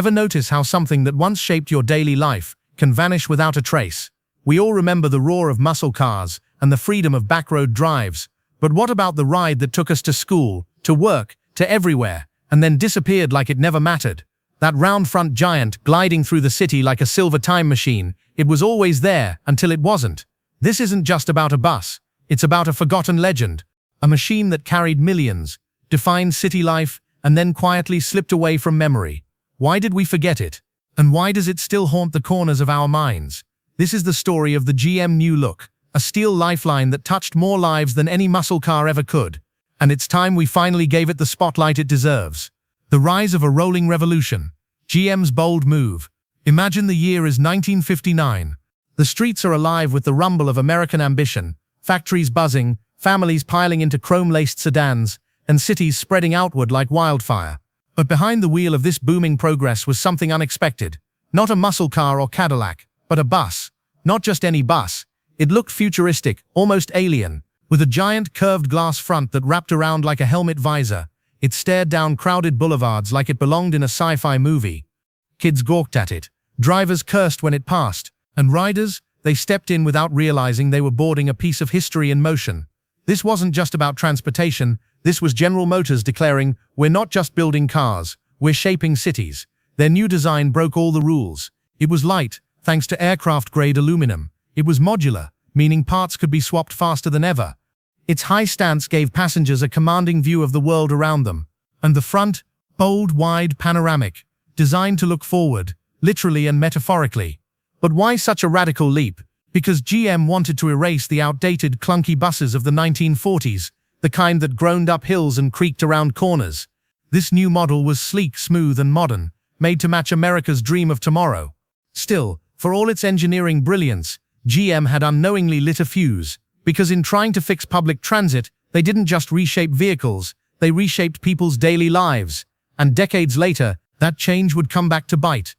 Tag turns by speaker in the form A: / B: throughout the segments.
A: Ever notice how something that once shaped your daily life can vanish without a trace? We all remember the roar of muscle cars and the freedom of backroad drives. But what about the ride that took us to school, to work, to everywhere, and then disappeared like it never mattered? That round front giant gliding through the city like a silver time machine, it was always there until it wasn't. This isn't just about a bus, it's about a forgotten legend. A machine that carried millions, defined city life, and then quietly slipped away from memory. Why did we forget it? And why does it still haunt the corners of our minds? This is the story of the GM New Look, a steel lifeline that touched more lives than any muscle car ever could. And it's time we finally gave it the spotlight it deserves. The rise of a rolling revolution. GM's bold move. Imagine the year is 1959. The streets are alive with the rumble of American ambition, factories buzzing, families piling into chrome-laced sedans, and cities spreading outward like wildfire. But behind the wheel of this booming progress was something unexpected. Not a muscle car or Cadillac, but a bus. Not just any bus. It looked futuristic, almost alien. With a giant curved glass front that wrapped around like a helmet visor, it stared down crowded boulevards like it belonged in a sci-fi movie. Kids gawked at it. Drivers cursed when it passed. And riders, they stepped in without realizing they were boarding a piece of history in motion. This wasn't just about transportation. This was General Motors declaring, "We're not just building cars, we're shaping cities." Their new design broke all the rules. It was light, thanks to aircraft-grade aluminum. It was modular, meaning parts could be swapped faster than ever. Its high stance gave passengers a commanding view of the world around them. And the front, bold, wide, panoramic, designed to look forward, literally and metaphorically. But why such a radical leap? Because GM wanted to erase the outdated, clunky buses of the 1940s, the kind that groaned up hills and creaked around corners. This new model was sleek, smooth, and modern, made to match America's dream of tomorrow. Still, for all its engineering brilliance, GM had unknowingly lit a fuse, because in trying to fix public transit, they didn't just reshape vehicles, they reshaped people's daily lives. And decades later, that change would come back to bite.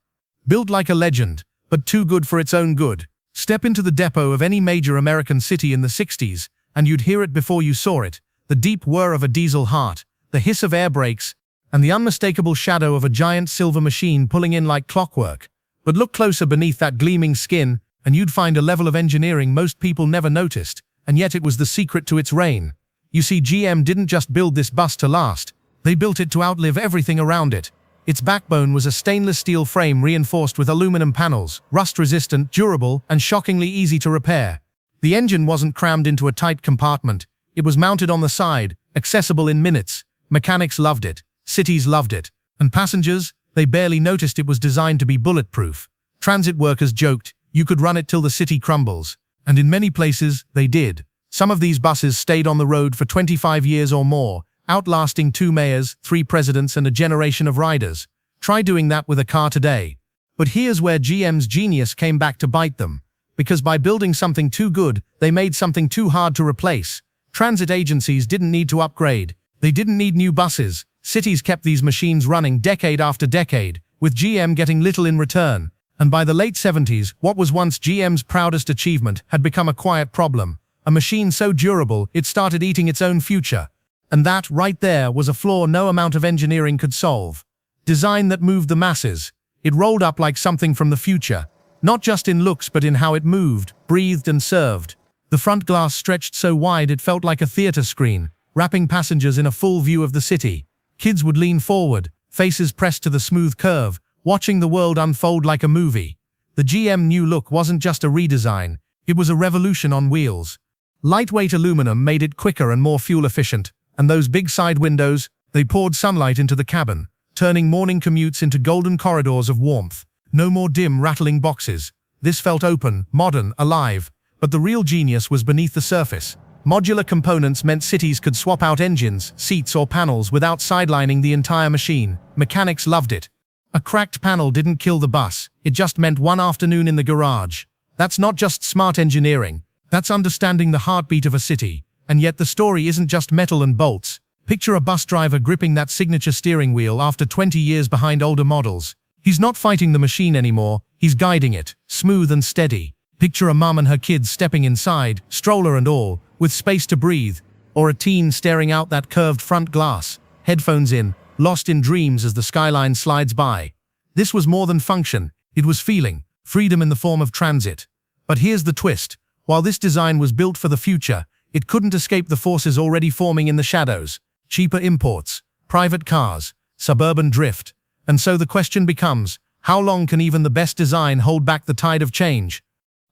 A: Built like a legend, but too good for its own good. Step into the depot of any major American city in the 60s, and you'd hear it before you saw it. The deep whir of a diesel heart, the hiss of air brakes, and the unmistakable shadow of a giant silver machine pulling in like clockwork. But look closer beneath that gleaming skin, and you'd find a level of engineering most people never noticed, and yet it was the secret to its reign. You see, GM didn't just build this bus to last, they built it to outlive everything around it. Its backbone was a stainless steel frame reinforced with aluminum panels, rust-resistant, durable, and shockingly easy to repair. The engine wasn't crammed into a tight compartment, it was mounted on the side, accessible in minutes. Mechanics loved it, cities loved it, and passengers, they barely noticed it was designed to be bulletproof. Transit workers joked, you could run it till the city crumbles. And in many places, they did. Some of these buses stayed on the road for 25 years or more, outlasting 2 mayors, 3 presidents, and a generation of riders. Try doing that with a car today. But here's where GM's genius came back to bite them. Because by building something too good, they made something too hard to replace. Transit agencies didn't need to upgrade. They didn't need new buses. Cities kept these machines running decade after decade, with GM getting little in return. And by the late 70s, what was once GM's proudest achievement had become a quiet problem. A machine so durable, it started eating its own future. And that, right there, was a flaw no amount of engineering could solve. Design that moved the masses. It rolled up like something from the future. Not just in looks but in how it moved, breathed, and served. The front glass stretched so wide it felt like a theater screen, wrapping passengers in a full view of the city. Kids would lean forward, faces pressed to the smooth curve, watching the world unfold like a movie. The GM New Look wasn't just a redesign, it was a revolution on wheels. Lightweight aluminum made it quicker and more fuel-efficient, and those big side windows, they poured sunlight into the cabin, turning morning commutes into golden corridors of warmth. No more dim, rattling boxes. This felt open, modern, alive. But the real genius was beneath the surface. Modular components meant cities could swap out engines, seats, or panels without sidelining the entire machine. Mechanics loved it. A cracked panel didn't kill the bus, it just meant one afternoon in the garage. That's not just smart engineering, that's understanding the heartbeat of a city. And yet the story isn't just metal and bolts. Picture a bus driver gripping that signature steering wheel after 20 years behind older models. He's not fighting the machine anymore, he's guiding it, smooth and steady. Picture a mum and her kids stepping inside, stroller and all, with space to breathe. Or a teen staring out that curved front glass, headphones in, lost in dreams as the skyline slides by. This was more than function, it was feeling, freedom in the form of transit. But here's the twist. While this design was built for the future, it couldn't escape the forces already forming in the shadows. Cheaper imports, private cars, suburban drift. And so the question becomes, how long can even the best design hold back the tide of change?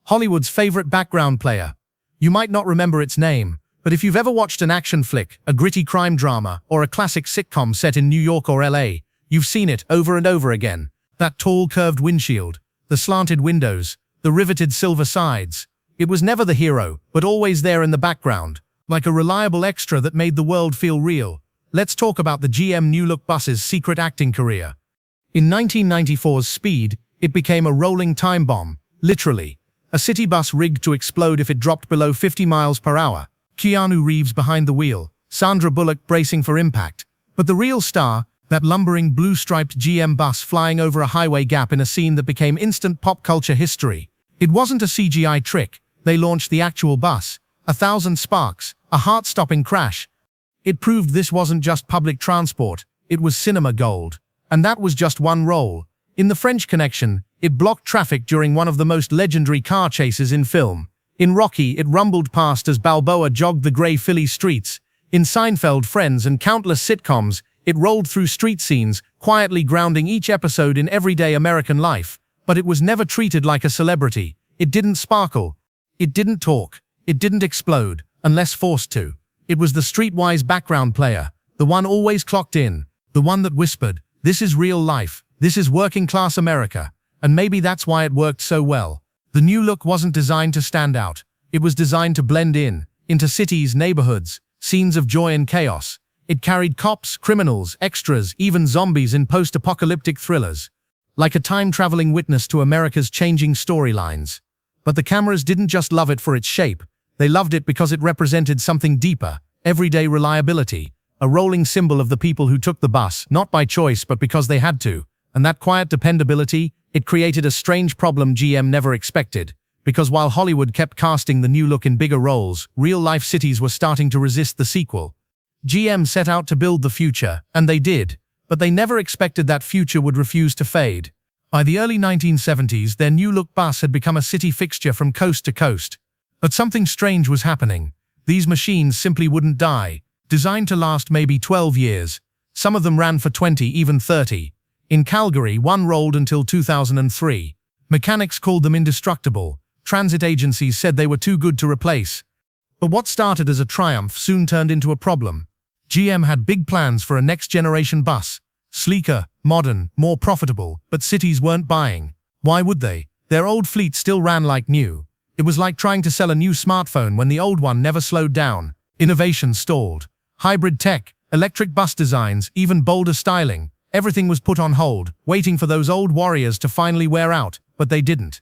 A: Hollywood's favorite background player. You might not remember its name, but if you've ever watched an action flick, a gritty crime drama, or a classic sitcom set in New York or LA, you've seen it over and over again. That tall curved windshield, the slanted windows, the riveted silver sides. It was never the hero, but always there in the background, like a reliable extra that made the world feel real. Let's talk about the GM New Look bus's secret acting career. In 1994's Speed, it became a rolling time bomb, literally. A city bus rigged to explode if it dropped below 50 miles per hour. Keanu Reeves behind the wheel, Sandra Bullock bracing for impact. But the real star, that lumbering blue-striped GM bus flying over a highway gap in a scene that became instant pop culture history. It wasn't a CGI trick. They launched the actual bus. 1,000 sparks, a heart-stopping crash. It proved this wasn't just public transport, it was cinema gold. And that was just one roll. In The French Connection, it blocked traffic during one of the most legendary car chases in film. In Rocky, it rumbled past as Balboa jogged the grey Philly streets. In Seinfeld, Friends, and countless sitcoms, it rolled through street scenes, quietly grounding each episode in everyday American life. But it was never treated like a celebrity. It didn't sparkle. It didn't talk. It didn't explode, unless forced to. It was the streetwise background player, the one always clocked in, the one that whispered, "This is real life, this is working-class America." And maybe that's why it worked so well. The new look wasn't designed to stand out. It was designed to blend in, into cities, neighborhoods, scenes of joy and chaos. It carried cops, criminals, extras, even zombies in post-apocalyptic thrillers. Like a time-traveling witness to America's changing storylines. But the cameras didn't just love it for its shape. They loved it because it represented something deeper, everyday reliability, a rolling symbol of the people who took the bus, not by choice but because they had to. And that quiet dependability, it created a strange problem GM never expected. Because while Hollywood kept casting the new look in bigger roles, real-life cities were starting to resist the sequel. GM set out to build the future, and they did. But they never expected that future would refuse to fade. By the early 1970s, their new look bus had become a city fixture from coast to coast. But something strange was happening. These machines simply wouldn't die. Designed to last maybe 12 years. Some of them ran for 20, even 30. In Calgary, one rolled until 2003. Mechanics called them indestructible. Transit agencies said they were too good to replace. But what started as a triumph soon turned into a problem. GM had big plans for a next-generation bus. Sleeker, modern, more profitable, but cities weren't buying. Why would they? Their old fleet still ran like new. It was like trying to sell a new smartphone when the old one never slowed down. Innovation stalled. Hybrid tech, electric bus designs, even bolder styling. Everything was put on hold, waiting for those old warriors to finally wear out, but they didn't.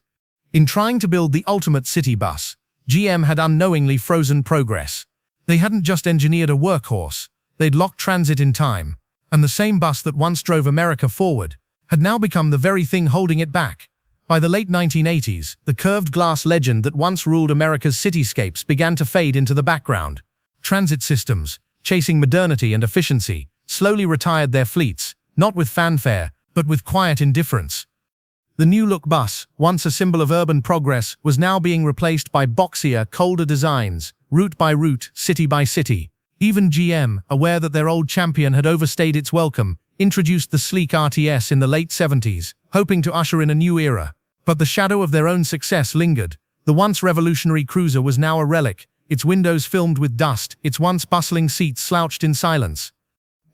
A: In trying to build the ultimate city bus, GM had unknowingly frozen progress. They hadn't just engineered a workhorse, they'd locked transit in time. And the same bus that once drove America forward had now become the very thing holding it back. By the late 1980s, the curved glass legend that once ruled America's cityscapes began to fade into the background. Transit systems, chasing modernity and efficiency, slowly retired their fleets, not with fanfare, but with quiet indifference. The new look bus, once a symbol of urban progress, was now being replaced by boxier, colder designs, route by route, city by city. Even GM, aware that their old champion had overstayed its welcome, introduced the sleek RTS in the late 70s, hoping to usher in a new era. But the shadow of their own success lingered. The once revolutionary cruiser was now a relic, its windows filmed with dust, its once bustling seats slouched in silence.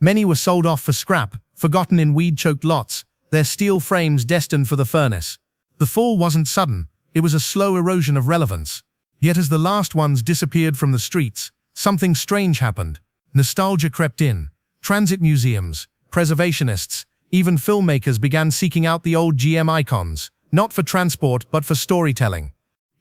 A: Many were sold off for scrap, forgotten in weed-choked lots, their steel frames destined for the furnace. The fall wasn't sudden, it was a slow erosion of relevance. Yet as the last ones disappeared from the streets, something strange happened. Nostalgia crept in. Transit museums, preservationists, even filmmakers began seeking out the old GM icons, not for transport but for storytelling.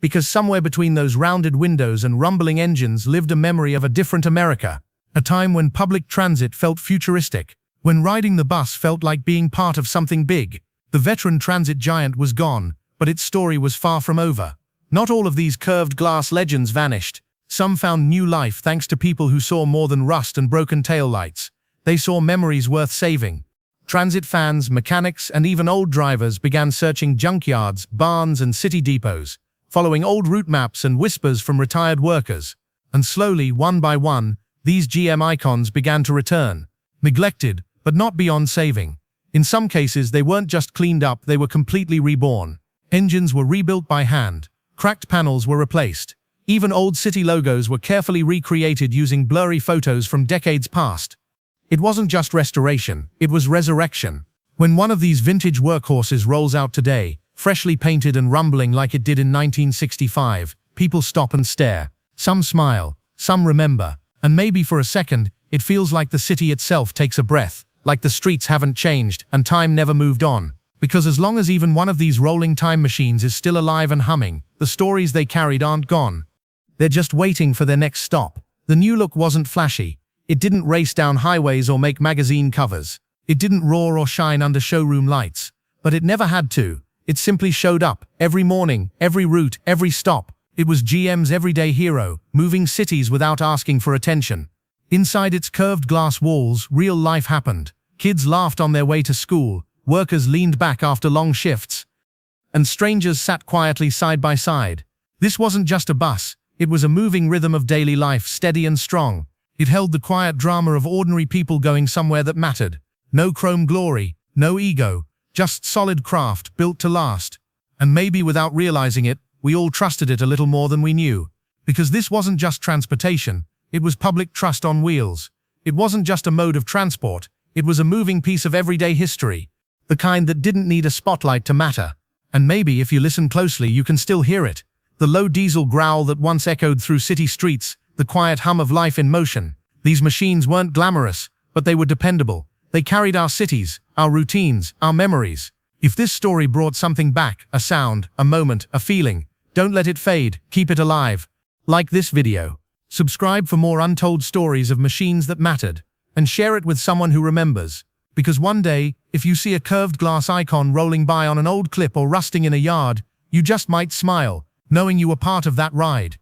A: Because somewhere between those rounded windows and rumbling engines lived a memory of a different America. A time when public transit felt futuristic, when riding the bus felt like being part of something big. The veteran transit giant was gone, but its story was far from over. Not all of these curved glass legends vanished. Some found new life thanks to people who saw more than rust and broken taillights. They saw memories worth saving. Transit fans, mechanics, and even old drivers began searching junkyards, barns, and city depots, following old route maps and whispers from retired workers. And slowly, one by one, these GM icons began to return, neglected, but not beyond saving. In some cases, they weren't just cleaned up, they were completely reborn. Engines were rebuilt by hand, cracked panels were replaced. Even old city logos were carefully recreated using blurry photos from decades past. It wasn't just restoration, it was resurrection. When one of these vintage workhorses rolls out today, freshly painted and rumbling like it did in 1965, people stop and stare. Some smile, some remember, and maybe for a second, it feels like the city itself takes a breath, like the streets haven't changed and time never moved on. Because as long as even one of these rolling time machines is still alive and humming, the stories they carried aren't gone. They're just waiting for their next stop. The new look wasn't flashy. It didn't race down highways or make magazine covers. It didn't roar or shine under showroom lights. But it never had to. It simply showed up, every morning, every route, every stop. It was GM's everyday hero, moving cities without asking for attention. Inside its curved glass walls, real life happened. Kids laughed on their way to school, workers leaned back after long shifts, and strangers sat quietly side by side. This wasn't just a bus, it was a moving rhythm of daily life, steady and strong. It held the quiet drama of ordinary people going somewhere that mattered. No chrome glory, no ego, just solid craft built to last. And maybe without realizing it, we all trusted it a little more than we knew. Because this wasn't just transportation, it was public trust on wheels. It wasn't just a mode of transport, it was a moving piece of everyday history. The kind that didn't need a spotlight to matter. And maybe if you listen closely you can still hear it. The low diesel growl that once echoed through city streets, the quiet hum of life in motion. These machines weren't glamorous, but they were dependable. They carried our cities, our routines, our memories. If this story brought something back, a sound, a moment, a feeling, don't let it fade, keep it alive. Like this video. Subscribe for more untold stories of machines that mattered, and share it with someone who remembers. Because one day, if you see a curved glass icon rolling by on an old clip or rusting in a yard, you just might smile, knowing you were part of that ride.